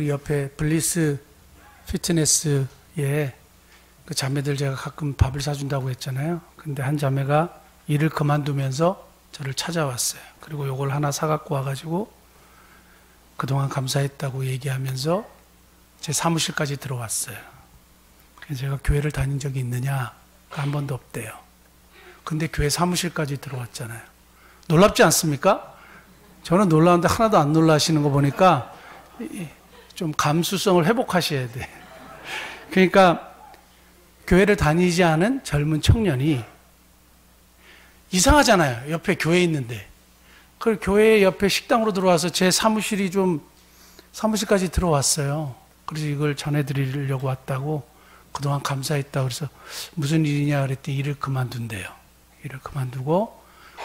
우리 옆에 블리스 피트니스에 그 자매들 제가 가끔 밥을 사준다고 했잖아요. 근데 한 자매가 일을 그만두면서 저를 찾아왔어요. 그리고 요걸 하나 사갖고 와가지고 그동안 감사했다고 얘기하면서 제 사무실까지 들어왔어요. 그래서 제가 교회를 다닌 적이 있느냐? 한 번도 없대요. 근데 교회 사무실까지 들어왔잖아요. 놀랍지 않습니까? 저는 놀라운데 하나도 안 놀라시는 거 보니까 좀 감수성을 회복하셔야 돼. 그러니까 교회를 다니지 않은 젊은 청년이 이상하잖아요. 옆에 교회 있는데. 그 교회 옆에 식당으로 들어와서 제 사무실이 좀 사무실까지 들어왔어요. 그래서 이걸 전해드리려고 왔다고 그동안 감사했다고 그래서 무슨 일이냐 그랬더니 일을 그만둔대요. 일을 그만두고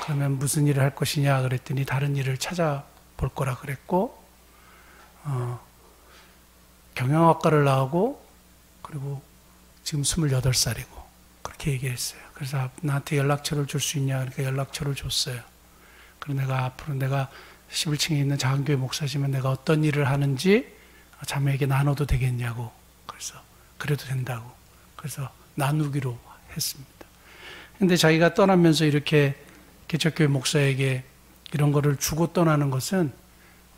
그러면 무슨 일을 할 것이냐 그랬더니 다른 일을 찾아볼 거라 그랬고 경영학과를 나오고 그리고 지금 28살이고 그렇게 얘기했어요. 그래서 나한테 연락처를 줄 수 있냐 그러니까 연락처를 줬어요. 그리고 내가 앞으로 내가 11층에 있는 작은교회 목사지만 내가 어떤 일을 하는지 자매에게 나눠도 되겠냐고 그래서 그래도 된다고 그래서 나누기로 했습니다. 근데 자기가 떠나면서 이렇게 개척교회 목사에게 이런 거를 주고 떠나는 것은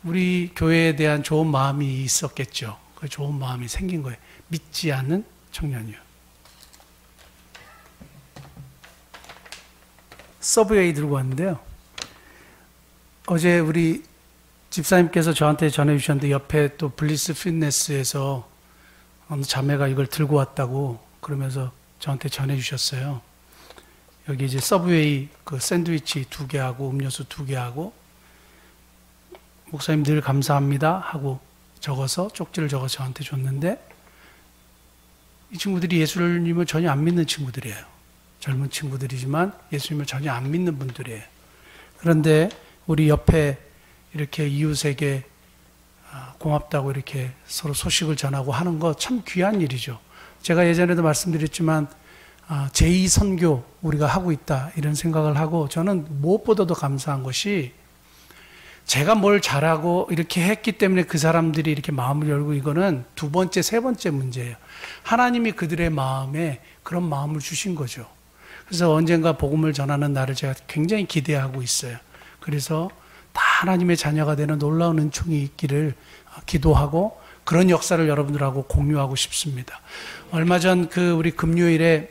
우리 교회에 대한 좋은 마음이 있었겠죠. 그 좋은 마음이 생긴 거예요. 믿지 않는 청년이요. 서브웨이 들고 왔는데요. 어제 우리 집사님께서 저한테 전해주셨는데 옆에 또 블리스 피트니스에서 어느 자매가 이걸 들고 왔다고 그러면서 저한테 전해주셨어요. 여기 이제 서브웨이 그 샌드위치 2개하고 음료수 2개하고 목사님 늘 감사합니다 하고 적어서 쪽지를 적어서 저한테 줬는데 이 친구들이 예수님을 전혀 안 믿는 친구들이에요. 젊은 친구들이지만 예수님을 전혀 안 믿는 분들이에요. 그런데 우리 옆에 이렇게 이웃에게 고맙다고 이렇게 서로 소식을 전하고 하는 거 참 귀한 일이죠. 제가 예전에도 말씀드렸지만 제2선교 우리가 하고 있다 이런 생각을 하고 저는 무엇보다도 감사한 것이 제가 뭘 잘하고 이렇게 했기 때문에 그 사람들이 이렇게 마음을 열고 이거는 두 번째, 세 번째 문제예요. 하나님이 그들의 마음에 그런 마음을 주신 거죠. 그래서 언젠가 복음을 전하는 날을 제가 굉장히 기대하고 있어요. 그래서 다 하나님의 자녀가 되는 놀라운 은총이 있기를 기도하고 그런 역사를 여러분들하고 공유하고 싶습니다. 얼마 전 그 우리 금요일에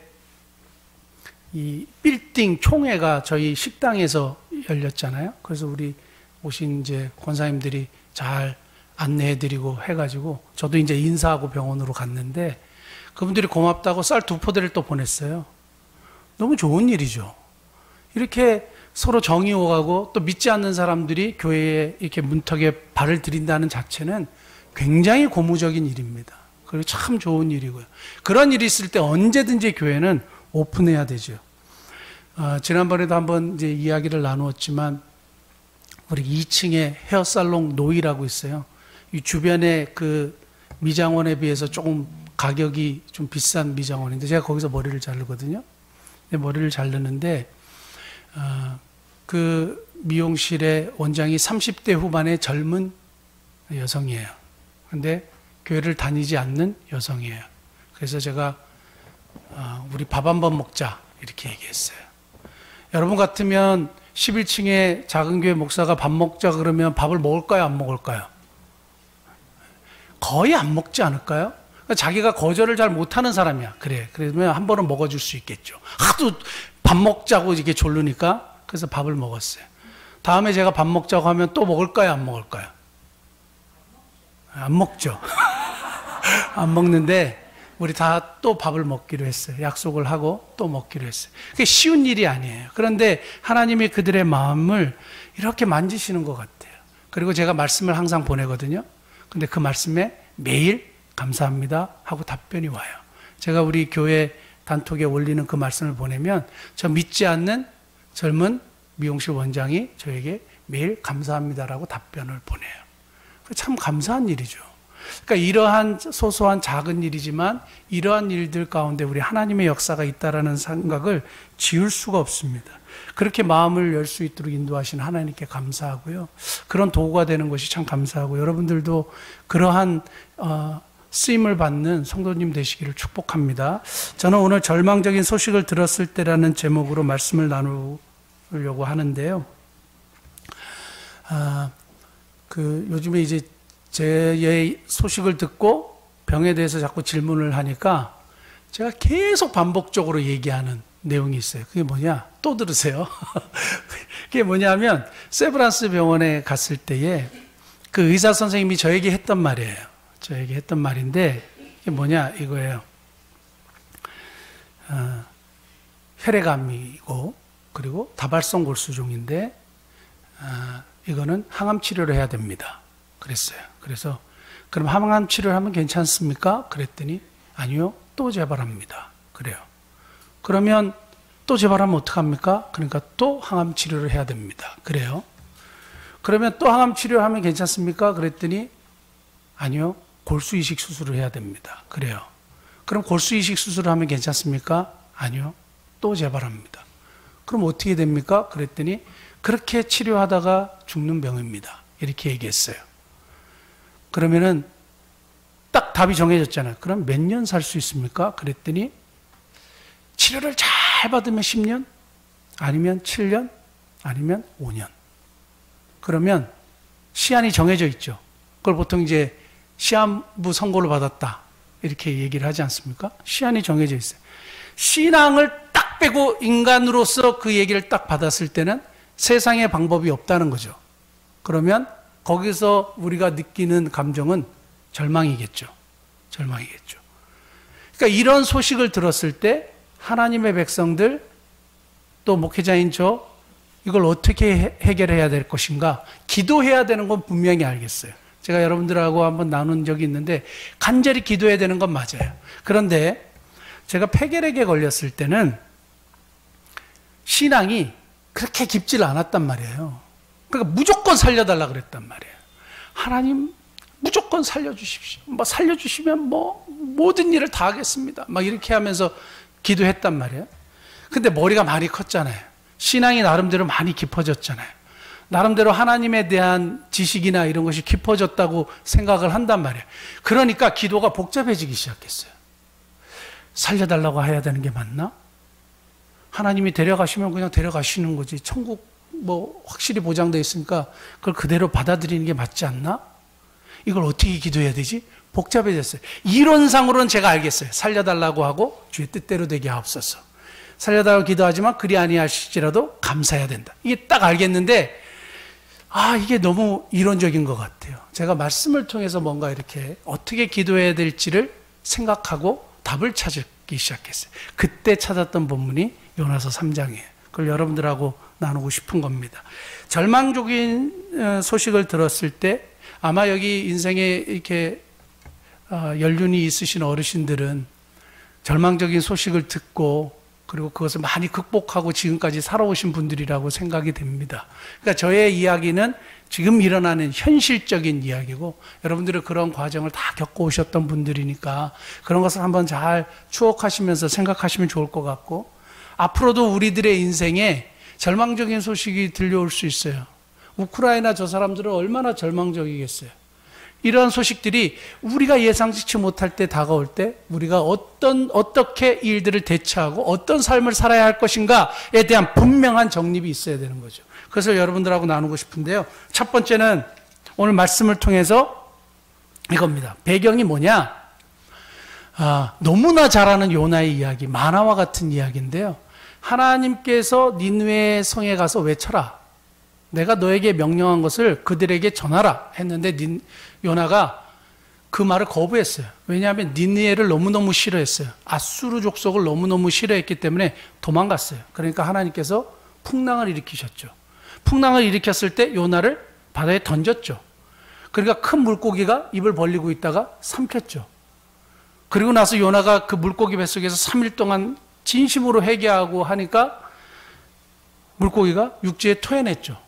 이 빌딩 총회가 저희 식당에서 열렸잖아요. 그래서 우리 오신 이제 권사님들이 잘 안내해드리고 해가지고 저도 이제 인사하고 병원으로 갔는데 그분들이 고맙다고 쌀 2포대를 또 보냈어요. 너무 좋은 일이죠. 이렇게 서로 정이 오가고 또 믿지 않는 사람들이 교회에 이렇게 문턱에 발을 들인다는 자체는 굉장히 고무적인 일입니다. 그리고 참 좋은 일이고요. 그런 일이 있을 때 언제든지 교회는 오픈해야 되죠. 지난번에도 한번 이제 이야기를 나누었지만 우리 2층에 헤어살롱 노이라고 있어요. 이 주변에 그 미장원에 비해서 조금 가격이 좀 비싼 미장원인데 제가 거기서 머리를 자르거든요. 머리를 자르는데 그 미용실의 원장이 30대 후반의 젊은 여성이에요. 근데 교회를 다니지 않는 여성이에요. 그래서 제가 우리 밥 한번 먹자 이렇게 얘기했어요. 여러분 같으면 11층에 작은 교회 목사가 밥 먹자 그러면 밥을 먹을까요? 안 먹을까요? 거의 안 먹지 않을까요? 자기가 거절을 잘 못하는 사람이야. 그래. 그러면 한 번은 먹어줄 수 있겠죠. 하도 밥 먹자고 이렇게 졸르니까 그래서 밥을 먹었어요. 다음에 제가 밥 먹자고 하면 또 먹을까요? 안 먹을까요? 안 먹죠. 안 먹는데 우리 다 또 밥을 먹기로 했어요. 약속을 하고 또 먹기로 했어요. 그게 쉬운 일이 아니에요. 그런데 하나님이 그들의 마음을 이렇게 만지시는 것 같아요. 그리고 제가 말씀을 항상 보내거든요. 근데 그 말씀에 매일 감사합니다 하고 답변이 와요. 제가 우리 교회 단톡에 올리는 그 말씀을 보내면 저 믿지 않는 젊은 미용실 원장이 저에게 매일 감사합니다라고 답변을 보내요. 참 감사한 일이죠. 그러니까 이러한 소소한 작은 일이지만 이러한 일들 가운데 우리 하나님의 역사가 있다라는 생각을 지울 수가 없습니다. 그렇게 마음을 열 수 있도록 인도하신 하나님께 감사하고요. 그런 도구가 되는 것이 참 감사하고 여러분들도 그러한 쓰임을 받는 성도님 되시기를 축복합니다. 저는 오늘 절망적인 소식을 들었을 때라는 제목으로 말씀을 나누려고 하는데요. 요즘에 이제 제 소식을 듣고 병에 대해서 자꾸 질문을 하니까 제가 계속 반복적으로 얘기하는 내용이 있어요. 그게 뭐냐? 또 들으세요. 그게 뭐냐면 세브란스 병원에 갔을 때에 그 의사 선생님이 저에게 했던 말이에요. 저에게 했던 말인데 이게 뭐냐 이거예요. 혈액암이고 그리고 다발성 골수종인데 이거는 항암 치료를 해야 됩니다. 그랬어요. 그래서 그럼 항암 치료를 하면 괜찮습니까? 그랬더니 아니요. 또 재발합니다. 그래요. 그러면 또 재발하면 어떡합니까? 그러니까 또 항암 치료를 해야 됩니다. 그래요. 그러면 또 항암 치료하면 괜찮습니까? 그랬더니 아니요. 골수 이식 수술을 해야 됩니다. 그래요. 그럼 골수 이식 수술을 하면 괜찮습니까? 아니요. 또 재발합니다. 그럼 어떻게 됩니까? 그랬더니 그렇게 치료하다가 죽는 병입니다. 이렇게 얘기했어요. 그러면은 딱 답이 정해졌잖아요. 그럼 몇 년 살 수 있습니까? 그랬더니 치료를 잘 받으면 10년, 아니면 7년, 아니면 5년. 그러면 시한이 정해져 있죠. 그걸 보통 이제 시한부 선고를 받았다 이렇게 얘기를 하지 않습니까? 시한이 정해져 있어요. 신앙을 딱 빼고 인간으로서 그 얘기를 딱 받았을 때는 세상에 방법이 없다는 거죠. 그러면 거기서 우리가 느끼는 감정은 절망이겠죠. 절망이겠죠. 그러니까 이런 소식을 들었을 때 하나님의 백성들 또 목회자인 저 이걸 어떻게 해결해야 될 것인가 기도해야 되는 건 분명히 알겠어요. 제가 여러분들하고 한번 나눈 적이 있는데 간절히 기도해야 되는 건 맞아요. 그런데 제가 폐결핵에 걸렸을 때는 신앙이 그렇게 깊지를 않았단 말이에요. 그러니까 무조건 살려달라 그랬단 말이에요. 하나님 무조건 살려주십시오. 뭐 살려주시면 뭐 모든 일을 다 하겠습니다. 막 이렇게 하면서 기도했단 말이에요. 근데 머리가 많이 컸잖아요. 신앙이 나름대로 많이 깊어졌잖아요. 나름대로 하나님에 대한 지식이나 이런 것이 깊어졌다고 생각을 한단 말이에요. 그러니까 기도가 복잡해지기 시작했어요. 살려달라고 해야 되는 게 맞나? 하나님이 데려가시면 그냥 데려가시는 거지. 천국 뭐 확실히 보장되어 있으니까 그걸 그대로 받아들이는 게 맞지 않나? 이걸 어떻게 기도해야 되지? 복잡해졌어요. 이론상으로는 제가 알겠어요. 살려달라고 하고 주의 뜻대로 되게 하옵소서. 살려달라고 기도하지만 그리 아니하실지라도 감사해야 된다. 이게 딱 알겠는데 이게 너무 이론적인 것 같아요. 제가 말씀을 통해서 뭔가 이렇게 어떻게 기도해야 될지를 생각하고 답을 찾기 시작했어요. 그때 찾았던 본문이 요나서 3장이에요. 그걸 여러분들하고 나누고 싶은 겁니다. 절망적인 소식을 들었을 때 아마 여기 인생에 이렇게 연륜이 있으신 어르신들은 절망적인 소식을 듣고 그리고 그것을 많이 극복하고 지금까지 살아오신 분들이라고 생각이 됩니다. 그러니까 저의 이야기는 지금 일어나는 현실적인 이야기고 여러분들은 그런 과정을 다 겪어오셨던 분들이니까 그런 것을 한번 잘 추억하시면서 생각하시면 좋을 것 같고 앞으로도 우리들의 인생에 절망적인 소식이 들려올 수 있어요. 우크라이나 저 사람들은 얼마나 절망적이겠어요. 이러한 소식들이 우리가 예상치 못할 때 다가올 때 우리가 어떻게 일들을 대처하고 어떤 삶을 살아야 할 것인가에 대한 분명한 정립이 있어야 되는 거죠. 그래서 여러분들하고 나누고 싶은데요. 첫 번째는 오늘 말씀을 통해서 이겁니다. 배경이 뭐냐? 너무나 잘 아는 요나의 이야기, 만화와 같은 이야기인데요. 하나님께서 니느웨 성에 가서 외쳐라. 내가 너에게 명령한 것을 그들에게 전하라 했는데 요나가 그 말을 거부했어요. 왜냐하면 니느웨를 너무너무 싫어했어요. 아수르 족속을 너무너무 싫어했기 때문에 도망갔어요. 그러니까 하나님께서 풍랑을 일으키셨죠. 풍랑을 일으켰을 때 요나를 바다에 던졌죠. 그러니까 큰 물고기가 입을 벌리고 있다가 삼켰죠. 그리고 나서 요나가 그 물고기 뱃속에서 3일 동안 진심으로 회개하고 하니까 물고기가 육지에 토해냈죠.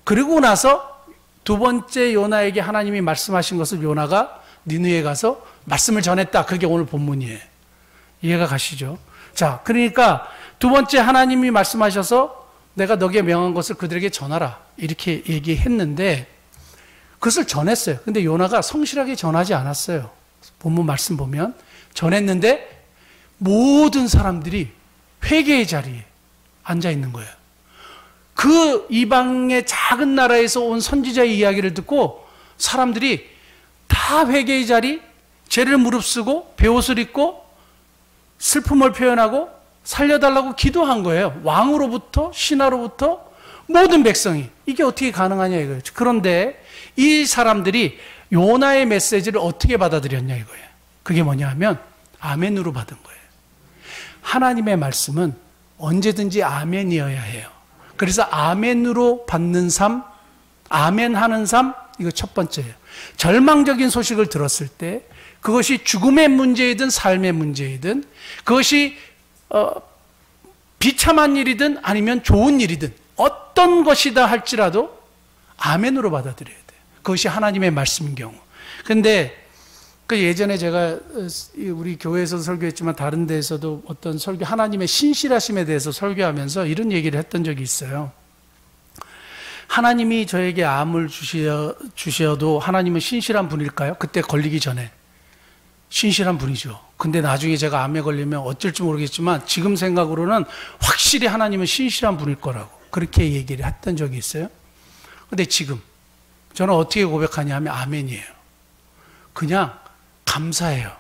그리고 나서 두 번째 요나에게 하나님이 말씀하신 것을 요나가 니느웨에 가서 말씀을 전했다. 그게 오늘 본문이에요. 이해가 가시죠? 자, 그러니까 두 번째 하나님이 말씀하셔서 내가 너에게 명한 것을 그들에게 전하라. 이렇게 얘기했는데 그것을 전했어요. 근데 요나가 성실하게 전하지 않았어요. 본문 말씀 보면 전했는데 모든 사람들이 회개의 자리에 앉아 있는 거예요. 그 이방의 작은 나라에서 온 선지자의 이야기를 듣고 사람들이 다 회개의 자리, 죄를 무릅쓰고 베옷을 입고 슬픔을 표현하고 살려달라고 기도한 거예요. 왕으로부터 신하로부터 모든 백성이. 이게 어떻게 가능하냐 이거예요. 그런데 이 사람들이 요나의 메시지를 어떻게 받아들였냐 이거예요. 그게 뭐냐 하면 아멘으로 받은 거예요. 하나님의 말씀은 언제든지 아멘이어야 해요. 그래서 아멘으로 받는 삶, 아멘하는 삶, 이거 첫 번째예요. 절망적인 소식을 들었을 때 그것이 죽음의 문제이든 삶의 문제이든 그것이 비참한 일이든 아니면 좋은 일이든 어떤 것이다 할지라도 아멘으로 받아들여야 돼요. 그것이 하나님의 말씀인 경우. 근데 그 예전에 제가 우리 교회에서도 설교했지만 다른 데에서도 어떤 설교, 하나님의 신실하심에 대해서 설교하면서 이런 얘기를 했던 적이 있어요. 하나님이 저에게 암을 주셔도 하나님은 신실한 분일까요? 그때 걸리기 전에. 신실한 분이죠. 근데 나중에 제가 암에 걸리면 어쩔지 모르겠지만 지금 생각으로는 확실히 하나님은 신실한 분일 거라고 그렇게 얘기를 했던 적이 있어요. 근데 지금 저는 어떻게 고백하냐면 아멘이에요. 그냥 감사해요.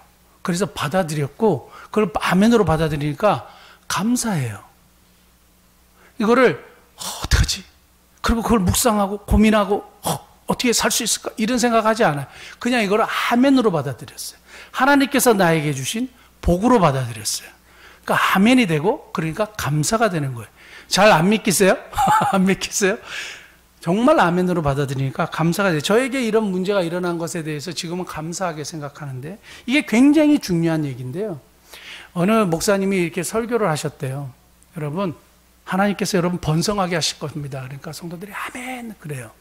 그래서 받아들였고 그걸 아멘으로 받아들이니까 감사해요. 이거를 어떡하지? 그리고 그걸 묵상하고 고민하고 어떻게 살 수 있을까? 이런 생각하지 않아요. 그냥 이걸 아멘으로 받아들였어요. 하나님께서 나에게 주신 복으로 받아들였어요. 그러니까 아멘이 되고 그러니까 감사가 되는 거예요. 잘 안 믿기세요? 안 믿기세요? 정말 아멘으로 받아들이니까 감사가 돼요. 저에게 이런 문제가 일어난 것에 대해서 지금은 감사하게 생각하는데 이게 굉장히 중요한 얘기인데요. 어느 목사님이 이렇게 설교를 하셨대요. 여러분, 하나님께서 여러분 번성하게 하실 겁니다. 그러니까 성도들이 아멘 그래요.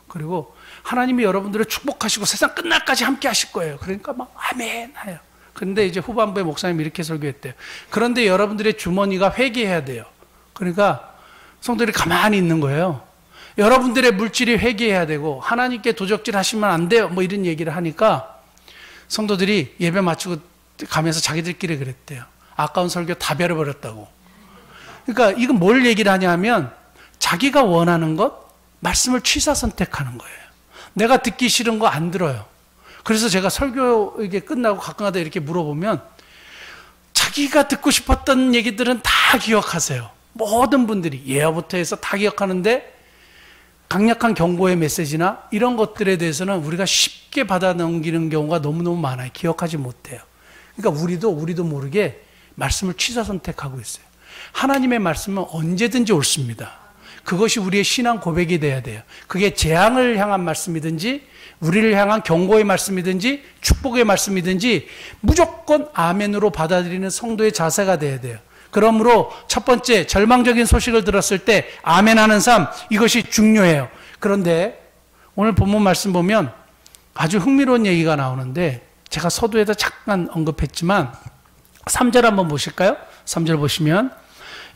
그리고 하나님이 여러분들을 축복하시고 세상 끝날까지 함께 하실 거예요. 그러니까 막 아멘 해요. 그런데 이제 후반부에 목사님이 이렇게 설교했대요. 그런데 여러분들의 주머니가 회개해야 돼요. 그러니까 성도들이 가만히 있는 거예요. 여러분들의 물질이 회개해야 되고 하나님께 도적질 하시면 안 돼요. 뭐 이런 얘기를 하니까 성도들이 예배 마치고 가면서 자기들끼리 그랬대요. 아까운 설교 다 베려버렸다고. 그러니까 이건 뭘 얘기를 하냐면 자기가 원하는 것, 말씀을 취사 선택하는 거예요. 내가 듣기 싫은 거 안 들어요. 그래서 제가 설교 이게 끝나고 가끔가다 이렇게 물어보면 자기가 듣고 싶었던 얘기들은 다 기억하세요. 모든 분들이 예화부터 해서 다 기억하는데 강력한 경고의 메시지나 이런 것들에 대해서는 우리가 쉽게 받아 넘기는 경우가 너무너무 많아요. 기억하지 못해요. 그러니까 우리도 모르게 말씀을 취사 선택하고 있어요. 하나님의 말씀은 언제든지 옳습니다. 그것이 우리의 신앙 고백이 돼야 돼요. 그게 재앙을 향한 말씀이든지 우리를 향한 경고의 말씀이든지 축복의 말씀이든지 무조건 아멘으로 받아들이는 성도의 자세가 돼야 돼요. 그러므로 첫 번째 절망적인 소식을 들었을 때 아멘하는 삶, 이것이 중요해요. 그런데 오늘 본문 말씀 보면 아주 흥미로운 얘기가 나오는데 제가 서두에도 잠깐 언급했지만 3절 한번 보실까요? 3절 보시면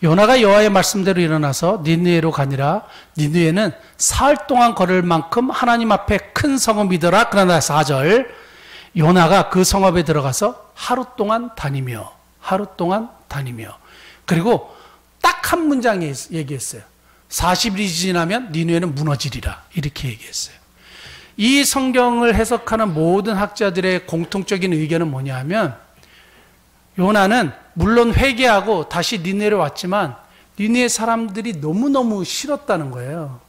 요나가 여호와의 말씀대로 일어나서 니느웨로 가니라. 니느웨는 사흘 동안 걸을 만큼 하나님 앞에 큰 성읍이더라. 그러나 4절 요나가 그 성읍에 들어가서 하루 동안 다니며 그리고 딱 한 문장에 얘기했어요. 40일이 지나면 니느웨는 무너지리라. 이렇게 얘기했어요. 이 성경을 해석하는 모든 학자들의 공통적인 의견은 뭐냐 하면 요나는 물론 회개하고 다시 니느웨로 왔지만 니느웨 사람들이 너무너무 싫었다는 거예요.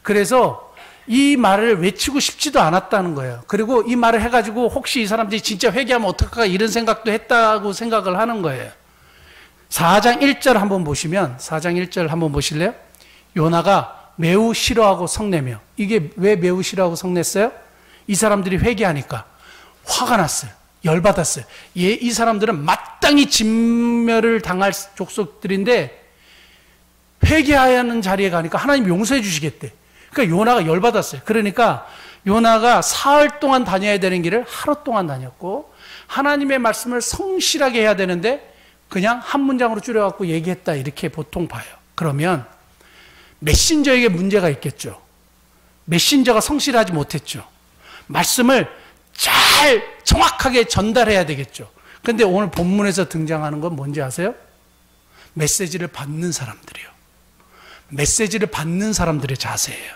그래서 이 말을 외치고 싶지도 않았다는 거예요. 그리고 이 말을 해가지고 혹시 이 사람들이 진짜 회개하면 어떡할까 이런 생각도 했다고 생각을 하는 거예요. 4장 1절 한번 보시면 4장 1절 한번 보실래요? 요나가 매우 싫어하고 성내며. 이게 왜 매우 싫어하고 성냈어요? 이 사람들이 회개하니까 화가 났어요. 열받았어요. 이 사람들은 마땅히 진멸을 당할 족속들인데 회개하는 자리에 가니까 하나님 용서해 주시겠대. 그러니까 요나가 열받았어요. 그러니까 요나가 사흘 동안 다녀야 되는 길을 하루 동안 다녔고, 하나님의 말씀을 성실하게 해야 되는데 그냥 한 문장으로 줄여갖고 얘기했다, 이렇게 보통 봐요. 그러면 메신저에게 문제가 있겠죠. 메신저가 성실하지 못했죠. 말씀을 잘 정확하게 전달해야 되겠죠. 근데 오늘 본문에서 등장하는 건 뭔지 아세요? 메시지를 받는 사람들이요. 메시지를 받는 사람들의 자세예요.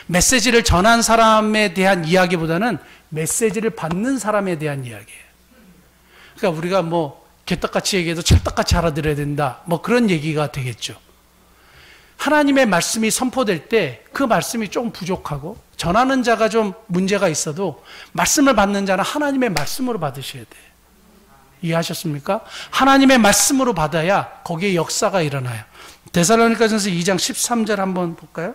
메시지를 전한 사람에 대한 이야기보다는 메시지를 받는 사람에 대한 이야기예요. 그러니까 우리가 뭐 개떡같이 얘기해도 찰떡같이 알아들어야 된다, 뭐 그런 얘기가 되겠죠. 하나님의 말씀이 선포될 때 그 말씀이 조금 부족하고 전하는 자가 좀 문제가 있어도 말씀을 받는 자는 하나님의 말씀으로 받으셔야 돼요. 이해하셨습니까? 하나님의 말씀으로 받아야 거기에 역사가 일어나요. 데살로니가전서 2장 13절 한번 볼까요?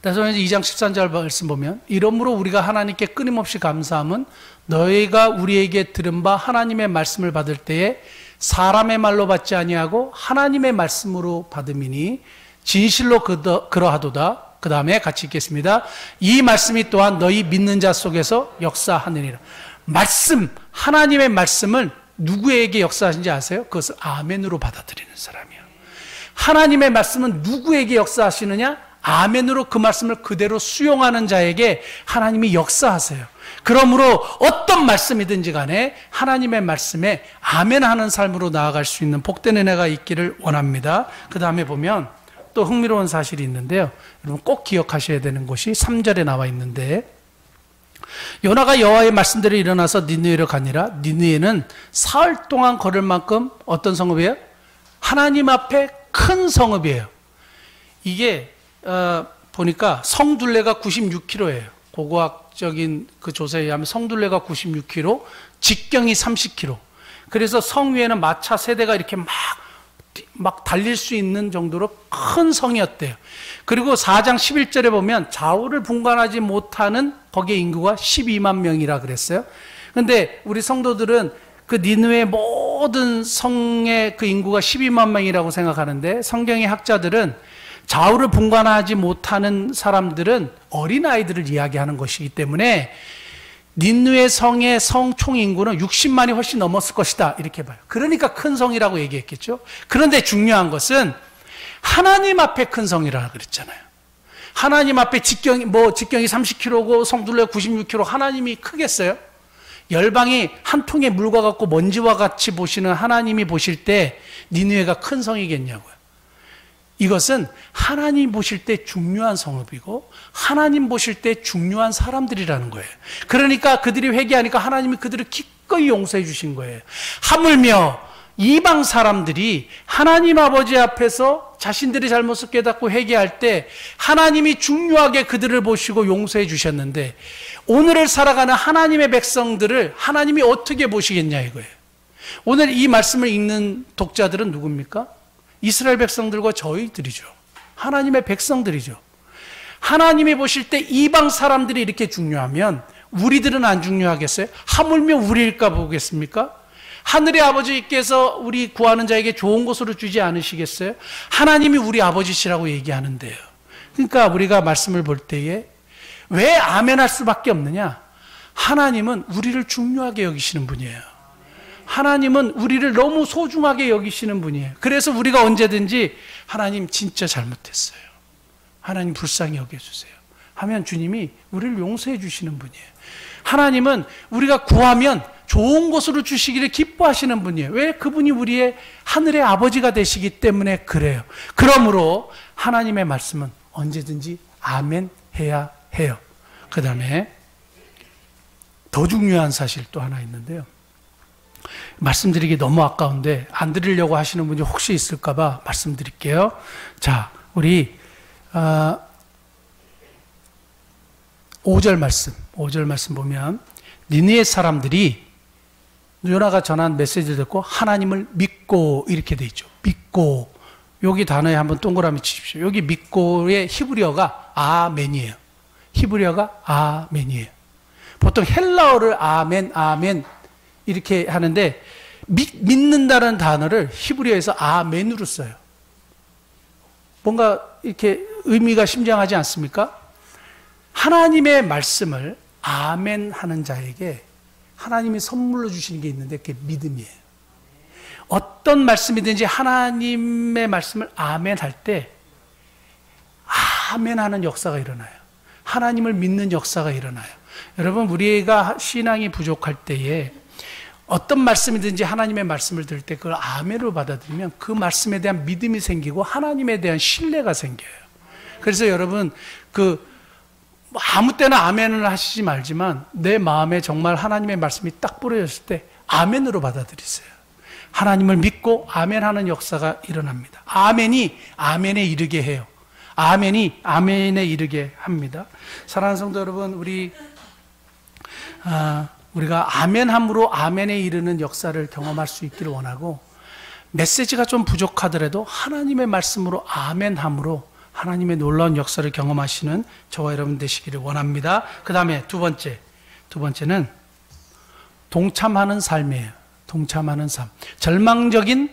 데살로니가 2장 13절 말씀 보면, 이러므로 우리가 하나님께 끊임없이 감사함은 너희가 우리에게 들은 바 하나님의 말씀을 받을 때에 사람의 말로 받지 아니하고 하나님의 말씀으로 받음이니 진실로 그러하도다. 그 다음에 같이 읽겠습니다. 이 말씀이 또한 너희 믿는 자 속에서 역사하느니라. 말씀, 하나님의 말씀을 누구에게 역사하신지 아세요? 그것을 아멘으로 받아들이는 사람이에요. 하나님의 말씀은 누구에게 역사하시느냐? 아멘으로 그 말씀을 그대로 수용하는 자에게 하나님이 역사하세요. 그러므로 어떤 말씀이든지 간에 하나님의 말씀에 아멘하는 삶으로 나아갈 수 있는 복된 은혜가 있기를 원합니다. 그 다음에 보면 또 흥미로운 사실이 있는데요. 여러분 꼭 기억하셔야 되는 것이 3절에 나와 있는데, 요나가 여호와의 말씀대로 일어나서 니느웨로 가니라. 니느웨는 사흘 동안 걸을 만큼 어떤 성읍이에요? 하나님 앞에 큰 성읍이에요. 이게 보니까 성둘레가 96km예요. 고고학적인 그 조사에 의하면 성둘레가 96km, 직경이 30km. 그래서 성 위에는 마차 세대가 이렇게 막 달릴 수 있는 정도로 큰 성이었대요. 그리고 4장 11절에 보면 좌우를 분간하지 못하는 거기에 인구가 12만 명이라 그랬어요. 근데 우리 성도들은 그 니느웨 모든 성의 그 인구가 12만 명이라고 생각하는데, 성경의 학자들은 좌우를 분간하지 못하는 사람들은 어린아이들을 이야기하는 것이기 때문에 니느웨 성의 성 총 인구는 60만이 훨씬 넘었을 것이다, 이렇게 봐요. 그러니까 큰 성이라고 얘기했겠죠. 그런데 중요한 것은 하나님 앞에 큰 성이라고 그랬잖아요. 하나님 앞에 직경이 30km고 성둘레가 96km, 하나님이 크겠어요? 열방이 한 통의 물과 같고 먼지와 같이 보시는 하나님이 보실 때 니느웨가 큰 성이겠냐고요. 이것은 하나님 보실 때 중요한 성읍이고 하나님 보실 때 중요한 사람들이라는 거예요. 그러니까 그들이 회개하니까 하나님이 그들을 기꺼이 용서해 주신 거예요. 하물며 이방 사람들이 하나님 아버지 앞에서 자신들의 잘못을 깨닫고 회개할 때 하나님이 중요하게 그들을 보시고 용서해 주셨는데, 오늘을 살아가는 하나님의 백성들을 하나님이 어떻게 보시겠냐 이거예요. 오늘 이 말씀을 읽는 독자들은 누굽니까? 이스라엘 백성들과 저희들이죠. 하나님의 백성들이죠. 하나님이 보실 때 이방 사람들이 이렇게 중요하면 우리들은 안 중요하겠어요? 하물며 우리일까 보겠습니까? 하늘의 아버지께서 우리 구하는 자에게 좋은 것으로 주지 않으시겠어요? 하나님이 우리 아버지시라고 얘기하는데요. 그러니까 우리가 말씀을 볼 때에 왜 아멘할 수밖에 없느냐? 하나님은 우리를 중요하게 여기시는 분이에요. 하나님은 우리를 너무 소중하게 여기시는 분이에요. 그래서 우리가 언제든지 하나님 진짜 잘못했어요, 하나님 불쌍히 여겨주세요 하면 주님이 우리를 용서해 주시는 분이에요. 하나님은 우리가 구하면 좋은 것으로 주시기를 기뻐하시는 분이에요. 왜? 그분이 우리의 하늘의 아버지가 되시기 때문에 그래요. 그러므로 하나님의 말씀은 언제든지 아멘 해야 해요. 그 다음에 더 중요한 사실 또 하나 있는데요. 말씀드리기 너무 아까운데 안 드리려고 하시는 분이 혹시 있을까 봐 말씀드릴게요. 자, 우리 5절 말씀 보면 니느웨 사람들이 요나가 전한 메시지를 듣고 하나님을 믿고 이렇게 돼 있죠. 믿고. 여기 단어에 한번 동그라미 치십시오. 여기 믿고의 히브리어가 아멘이에요. 히브리어가 아멘이에요. 보통 헬라어를 아멘 이렇게 하는데 믿는다는 단어를 히브리어에서 아멘으로 써요. 뭔가 이렇게 의미가 심장하지 않습니까? 하나님의 말씀을 아멘 하는 자에게 하나님이 선물로 주시는 게 있는데 그게 믿음이에요. 어떤 말씀이든지 하나님의 말씀을 아멘 할 때 아멘 하는 역사가 일어나요. 하나님을 믿는 역사가 일어나요. 여러분, 우리가 신앙이 부족할 때에 어떤 말씀이든지 하나님의 말씀을 들을 때 그걸 아멘으로 받아들이면 그 말씀에 대한 믿음이 생기고 하나님에 대한 신뢰가 생겨요. 그래서 여러분, 아무 때나 아멘을 하시지 말지만 내 마음에 정말 하나님의 말씀이 딱 뿌려졌을 때 아멘으로 받아들이세요. 하나님을 믿고 아멘하는 역사가 일어납니다. 아멘이 아멘에 이르게 해요. 아멘이 아멘에 이르게 합니다. 사랑하는 성도 여러분, 우리가 아멘함으로 아멘에 이르는 역사를 경험할 수 있기를 원하고, 메시지가 좀 부족하더라도 하나님의 말씀으로 아멘함으로 하나님의 놀라운 역사를 경험하시는 저와 여러분 되시기를 원합니다. 그 다음에 두 번째는 동참하는 삶이에요. 동참하는 삶. 절망적인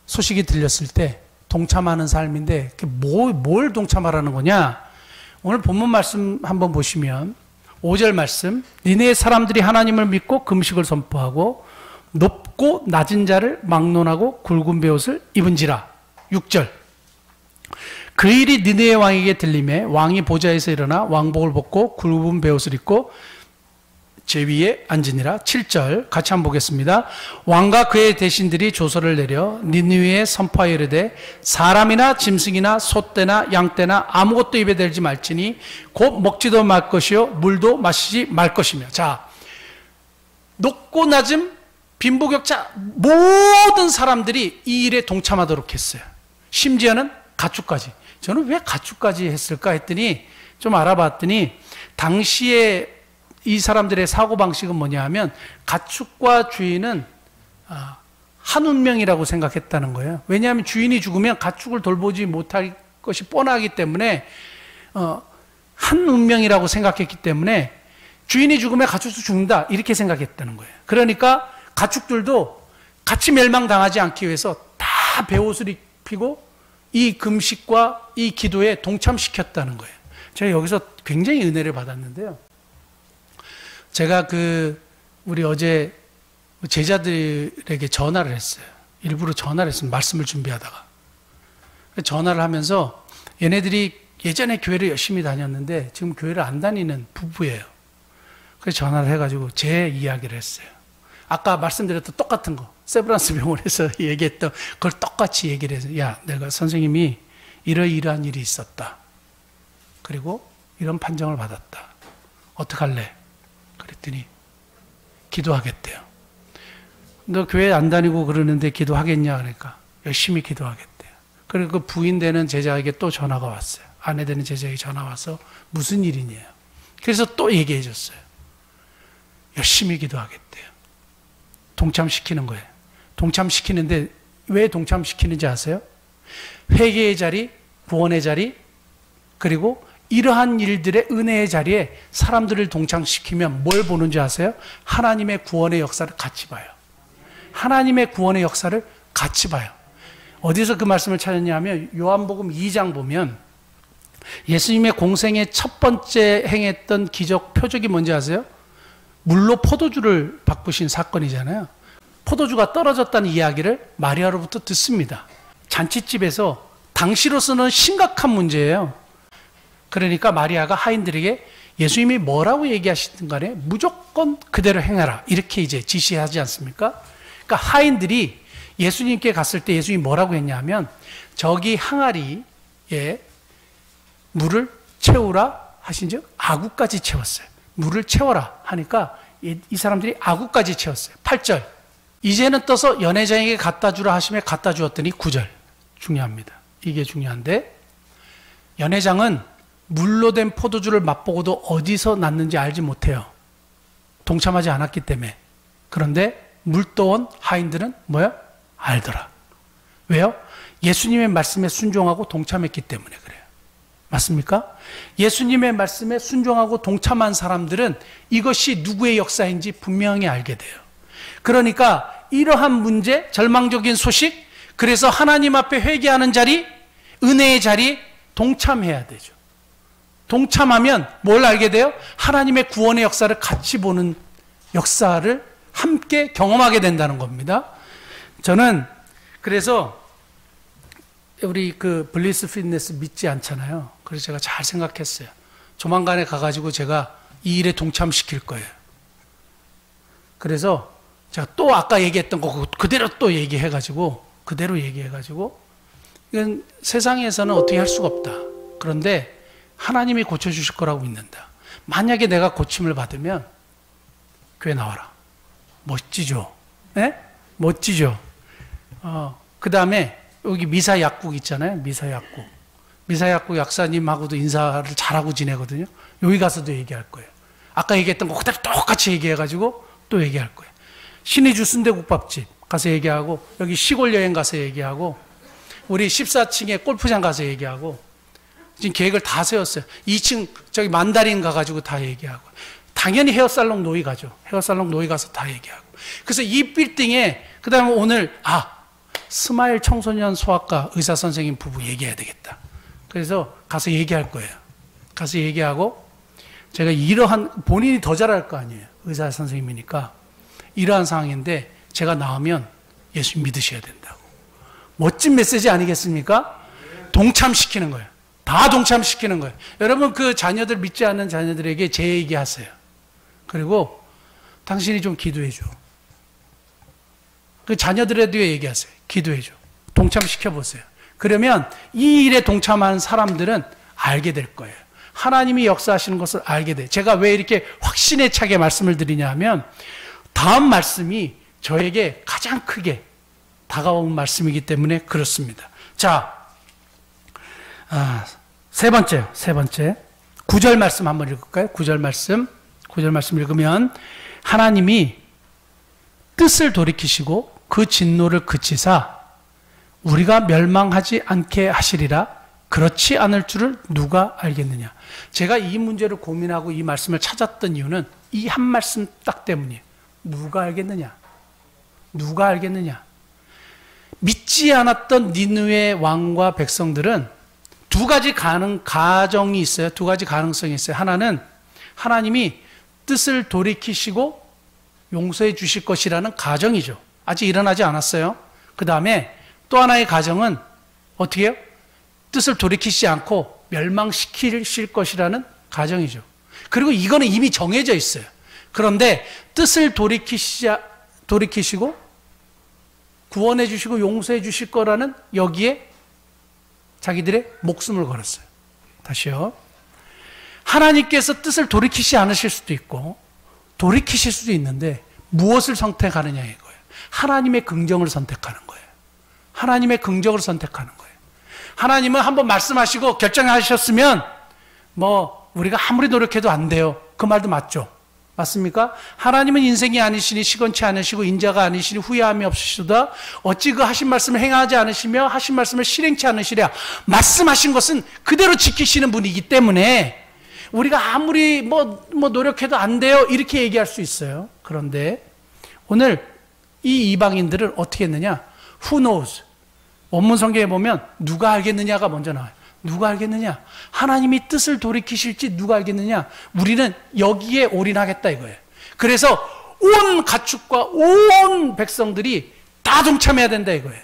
소식이 들렸을 때 동참하는 삶인데, 뭘 동참하라는 거냐? 오늘 본문 말씀 한번 보시면 5절 말씀, 니네 사람들이 하나님을 믿고 금식을 선포하고 높고 낮은 자를 막론하고 굵은 베옷을 입은지라. 6절, 그 일이 니네의 왕에게 들림에 왕이 보좌에서 일어나 왕복을 벗고 굵은 베옷을 입고 제 위에 앉으니라. 7절 같이 한번 보겠습니다. 왕과 그의 대신들이 조서를 내려 니느웨에 선포하여 이르되 사람이나 짐승이나 소떼나 양떼나 아무것도 입에 들지 말지니 곧 먹지도 말 것이요 물도 마시지 말 것이며. 자, 높고 낮음 빈부격차 모든 사람들이 이 일에 동참하도록 했어요. 심지어는 가축까지. 저는 왜 가축까지 했을까 했더니 좀 알아봤더니 당시에 이 사람들의 사고방식은 뭐냐 하면 가축과 주인은 한 운명이라고 생각했다는 거예요. 왜냐하면 주인이 죽으면 가축을 돌보지 못할 것이 뻔하기 때문에 한 운명이라고 생각했기 때문에 주인이 죽으면 가축도 죽는다 이렇게 생각했다는 거예요. 그러니까 가축들도 같이 멸망당하지 않기 위해서 다 베옷을 입히고 이 금식과 이 기도에 동참시켰다는 거예요. 제가 여기서 굉장히 은혜를 받았는데요. 제가 우리 어제 제자들에게 전화를 했어요. 일부러 전화를 했어요. 말씀을 준비하다가. 전화를 하면서 얘네들이 예전에 교회를 열심히 다녔는데 지금 교회를 안 다니는 부부예요. 그래서 전화를 해가지고 제 이야기를 했어요. 아까 말씀드렸던 똑같은 거, 세브란스 병원에서 얘기했던 그걸 똑같이 얘기를 해서, 야, 내가 선생님이 이러이러한 일이 있었다. 그리고 이런 판정을 받았다. 어떡할래? 그랬더니 기도하겠대요. 너 교회 안 다니고 그러는데 기도하겠냐? 그러니까 열심히 기도하겠대요. 그리고 그 부인 되는 제자에게 또 전화가 왔어요. 아내 되는 제자에게 전화 와서 무슨 일이냐요. 그래서 또 얘기해 줬어요. 열심히 기도하겠대요. 동참시키는 거예요. 동참시키는데 왜 동참시키는지 아세요? 회개의 자리, 구원의 자리, 그리고 이러한 일들의 은혜의 자리에 사람들을 동참시키면 뭘 보는지 아세요? 하나님의 구원의 역사를 같이 봐요. 하나님의 구원의 역사를 같이 봐요. 어디서 그 말씀을 찾았냐 하면 요한복음 2장 보면 예수님의 공생의 첫 번째 행했던 기적 표적이 뭔지 아세요? 물로 포도주를 바꾸신 사건이잖아요. 포도주가 떨어졌다는 이야기를 마리아로부터 듣습니다. 잔치집에서 당시로서는 심각한 문제예요. 그러니까 마리아가 하인들에게 예수님이 뭐라고 얘기하시든 간에 무조건 그대로 행하라 이렇게 이제 지시하지 않습니까? 그러니까 하인들이 예수님께 갔을 때 예수님이 뭐라고 했냐면 저기 항아리에 물을 채우라 하신즉 아구까지 채웠어요. 물을 채워라 하니까 이 사람들이 아구까지 채웠어요. 8절, 이제는 떠서 연회장에게 갖다 주라 하시며 갖다 주었더니 9절, 중요합니다. 이게 중요한데, 연회장은 물로 된 포도주를 맛보고도 어디서 났는지 알지 못해요. 동참하지 않았기 때문에. 그런데 물떠온 하인들은 뭐야? 알더라. 왜요? 예수님의 말씀에 순종하고 동참했기 때문에 그래요. 맞습니까? 예수님의 말씀에 순종하고 동참한 사람들은 이것이 누구의 역사인지 분명히 알게 돼요. 그러니까 이러한 문제, 절망적인 소식, 그래서 하나님 앞에 회개하는 자리, 은혜의 자리 동참해야 되죠. 동참하면 뭘 알게 돼요? 하나님의 구원의 역사를 같이 보는 역사를 함께 경험하게 된다는 겁니다. 저는 그래서 우리 그 블리스 피트니스 믿지 않잖아요. 그래서 제가 잘 생각했어요. 조만간에 가가지고 제가 이 일에 동참시킬 거예요. 그래서 제가 또 아까 얘기했던 거 그대로 또 얘기해가지고 이건 세상에서는 어떻게 할 수가 없다. 그런데 하나님이 고쳐주실 거라고 믿는다. 만약에 내가 고침을 받으면 교회 나와라. 멋지죠? 네? 멋지죠? 그 다음에 여기 미사 약국 있잖아요. 미사 약국 약사님하고도 인사를 잘하고 지내거든요. 여기 가서도 얘기할 거예요. 아까 얘기했던 거 그대로 똑같이 얘기해가지고 또 얘기할 거예요. 신의주 순대국밥집 가서 얘기하고, 여기 시골 여행 가서 얘기하고, 우리 14층에 골프장 가서 얘기하고, 지금 계획을 다 세웠어요. 2층 저기 만다린 가가지고 다 얘기하고, 당연히 헤어살롱 노이 가죠. 헤어살롱 노이 가서 다 얘기하고. 그래서 이 빌딩에, 그 다음에 오늘 스마일 청소년 소아과 의사 선생님 부부 얘기해야 되겠다. 그래서 가서 얘기할 거예요. 가서 얘기하고, 제가 이러한, 본인이 더 잘할 거 아니에요. 의사 선생님이니까. 이러한 상황인데 제가 나오면 예수 믿으셔야 된다고. 멋진 메시지 아니겠습니까? 동참시키는 거예요. 다 동참시키는 거예요. 여러분, 그 자녀들, 믿지 않는 자녀들에게 제 얘기 하세요. 그리고 당신이 좀 기도해 줘. 그 자녀들에도 얘기하세요. 기도해 줘. 동참시켜 보세요. 그러면 이 일에 동참하는 사람들은 알게 될 거예요. 하나님이 역사하시는 것을 알게 돼요. 제가 왜 이렇게 확신에 차게 말씀을 드리냐 하면, 다음 말씀이 저에게 가장 크게 다가온 말씀이기 때문에 그렇습니다. 자, 세 번째. 9절 말씀 한번 읽을까요? 9절 말씀 읽으면, 하나님이 뜻을 돌이키시고 그 진노를 그치사 우리가 멸망하지 않게 하시리라. 그렇지 않을 줄을 누가 알겠느냐. 제가 이 문제를 고민하고 이 말씀을 찾았던 이유는 이 한 말씀 딱 때문이에요. 누가 알겠느냐? 누가 알겠느냐? 믿지 않았던 니느웨 왕과 백성들은 두 가지 가정이 있어요. 두 가지 가능성이 있어요. 하나는 하나님이 뜻을 돌이키시고 용서해 주실 것이라는 가정이죠. 아직 일어나지 않았어요. 그 다음에 또 하나의 가정은 어떻게 해요? 뜻을 돌이키시지 않고 멸망시키실 것이라는 가정이죠. 그리고 이거는 이미 정해져 있어요. 그런데 뜻을 돌이키시고 구원해 주시고 용서해 주실 거라는 여기에 자기들의 목숨을 걸었어요. 다시요. 하나님께서 뜻을 돌이키시지 않으실 수도 있고 돌이키실 수도 있는데 무엇을 선택하느냐 이거예요. 하나님의 긍정을 선택하는 거예요. 하나님의 긍정을 선택하는 거예요. 하나님은 한번 말씀하시고 결정하셨으면 우리가 아무리 노력해도 안 돼요. 그 말도 맞죠? 맞습니까? 하나님은 인생이 아니시니 시건치 않으시고 인자가 아니시니 후회함이 없으시도다. 어찌 그 하신 말씀을 행하지 않으시며 하신 말씀을 실행치 않으시랴. 말씀하신 것은 그대로 지키시는 분이기 때문에 우리가 아무리 노력해도 안 돼요. 이렇게 얘기할 수 있어요. 그런데 오늘 이 이방인들은 어떻게 했느냐? Who knows? 원문 성경에 보면 누가 알겠느냐가 먼저 나와요. 누가 알겠느냐? 하나님이 뜻을 돌이키실지 누가 알겠느냐? 우리는 여기에 올인하겠다 이거예요. 그래서 온 가축과 온 백성들이 다 동참해야 된다 이거예요.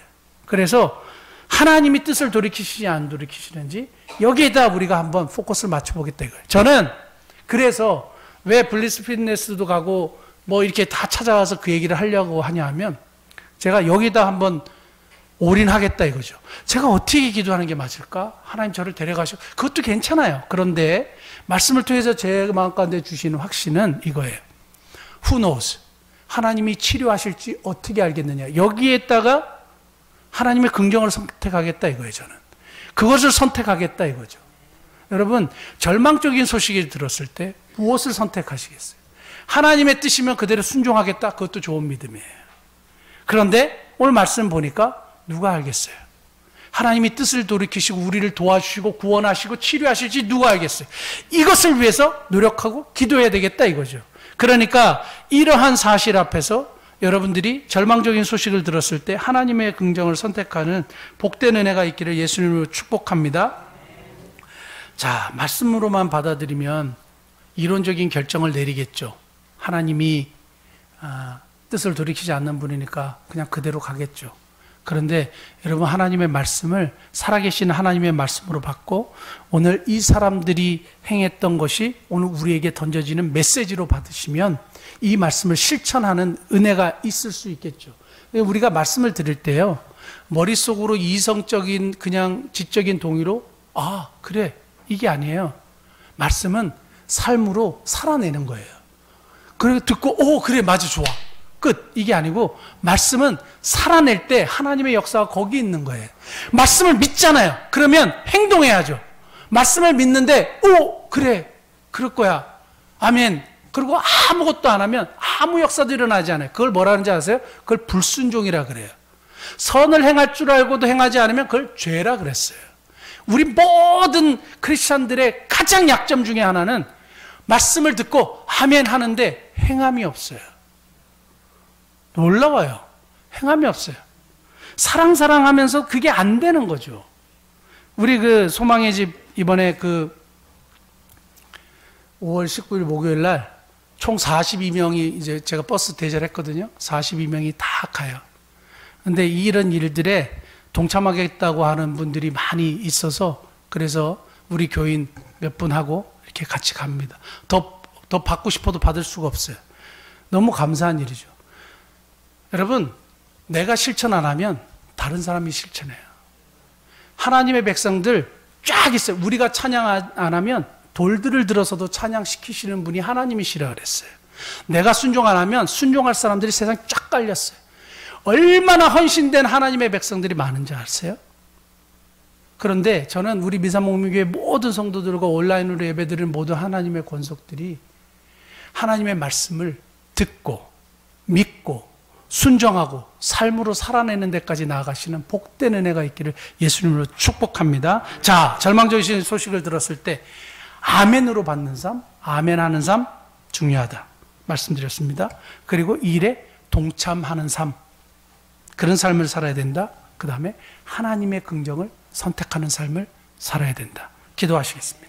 그래서 하나님이 뜻을 돌이키시지 안 돌이키시는지 여기에다 우리가 한번 포커스를 맞춰보겠다 이거예요. 저는 그래서 왜 블리스 피트니스도 가고 이렇게 다 찾아와서 그 얘기를 하려고 하냐 하면 제가 여기다 한번 올인하겠다 이거죠. 제가 어떻게 기도하는 게 맞을까? 하나님 저를 데려가시고 그것도 괜찮아요. 그런데 말씀을 통해서 제 마음 가운데 주시는 확신은 이거예요. Who knows? 하나님이 치료하실지 어떻게 알겠느냐. 여기에다가 하나님의 긍정을 선택하겠다 이거예요. 저는 그것을 선택하겠다 이거죠. 여러분, 절망적인 소식을 들었을 때 무엇을 선택하시겠어요? 하나님의 뜻이면 그대로 순종하겠다. 그것도 좋은 믿음이에요. 그런데 오늘 말씀 보니까 누가 알겠어요? 하나님이 뜻을 돌이키시고 우리를 도와주시고 구원하시고 치료하실지 누가 알겠어요? 이것을 위해서 노력하고 기도해야 되겠다 이거죠. 그러니까 이러한 사실 앞에서 여러분들이 절망적인 소식을 들었을 때 하나님의 긍정을 선택하는 복된 은혜가 있기를 예수님으로 축복합니다. 자, 말씀으로만 받아들이면 이론적인 결정을 내리겠죠. 하나님이 뜻을 돌이키지 않는 분이니까 그냥 그대로 가겠죠. 그런데 여러분, 하나님의 말씀을 살아계신 하나님의 말씀으로 받고 오늘 이 사람들이 행했던 것이 오늘 우리에게 던져지는 메시지로 받으시면 이 말씀을 실천하는 은혜가 있을 수 있겠죠. 우리가 말씀을 들을 때요, 머릿속으로 이성적인 그냥 지적인 동의로 그래, 이게 아니에요. 말씀은 삶으로 살아내는 거예요. 그리고 듣고 그래, 맞아, 좋아, 끝. 이게 아니고 말씀은 살아낼 때 하나님의 역사가 거기 있는 거예요. 말씀을 믿잖아요. 그러면 행동해야죠. 말씀을 믿는데 그래, 그럴 거야, 아멘. 그리고 아무것도 안 하면 아무 역사도 일어나지 않아요. 그걸 뭐라 하는지 아세요? 그걸 불순종이라 그래요. 선을 행할 줄 알고도 행하지 않으면 그걸 죄라 그랬어요. 우리 모든 크리스찬들의 가장 약점 중에 하나는 말씀을 듣고 아멘 하는데 행함이 없어요. 놀라워요. 행함이 없어요. 사랑 하면서 그게 안 되는 거죠. 우리 그 소망의 집 이번에 그 5월 19일 목요일 날 총 42명이 이제 제가 버스 대절했거든요. 42명이 다 가요. 근데 이런 일들에 동참하겠다고 하는 분들이 많이 있어서 그래서 우리 교인 몇 분하고 이렇게 같이 갑니다. 더 받고 싶어도 받을 수가 없어요. 너무 감사한 일이죠. 여러분, 내가 실천 안 하면 다른 사람이 실천해요. 하나님의 백성들 쫙 있어요. 우리가 찬양 안 하면 돌들을 들어서도 찬양시키시는 분이 하나님이시라 그랬어요. 내가 순종 안 하면 순종할 사람들이 세상 쫙 깔렸어요. 얼마나 헌신된 하나님의 백성들이 많은지 아세요? 그런데 저는 우리 미사목미교회 모든 성도들과 온라인으로 예배드리는 모든 하나님의 권속들이 하나님의 말씀을 듣고 믿고 순종하고 삶으로 살아내는 데까지 나아가시는 복된 은혜가 있기를 예수님으로 축복합니다. 자, 절망적인 소식을 들었을 때 아멘으로 받는 삶, 아멘하는 삶 중요하다 말씀드렸습니다. 그리고 일에 동참하는 삶, 그런 삶을 살아야 된다. 그 다음에 하나님의 긍정을 선택하는 삶을 살아야 된다. 기도하시겠습니다.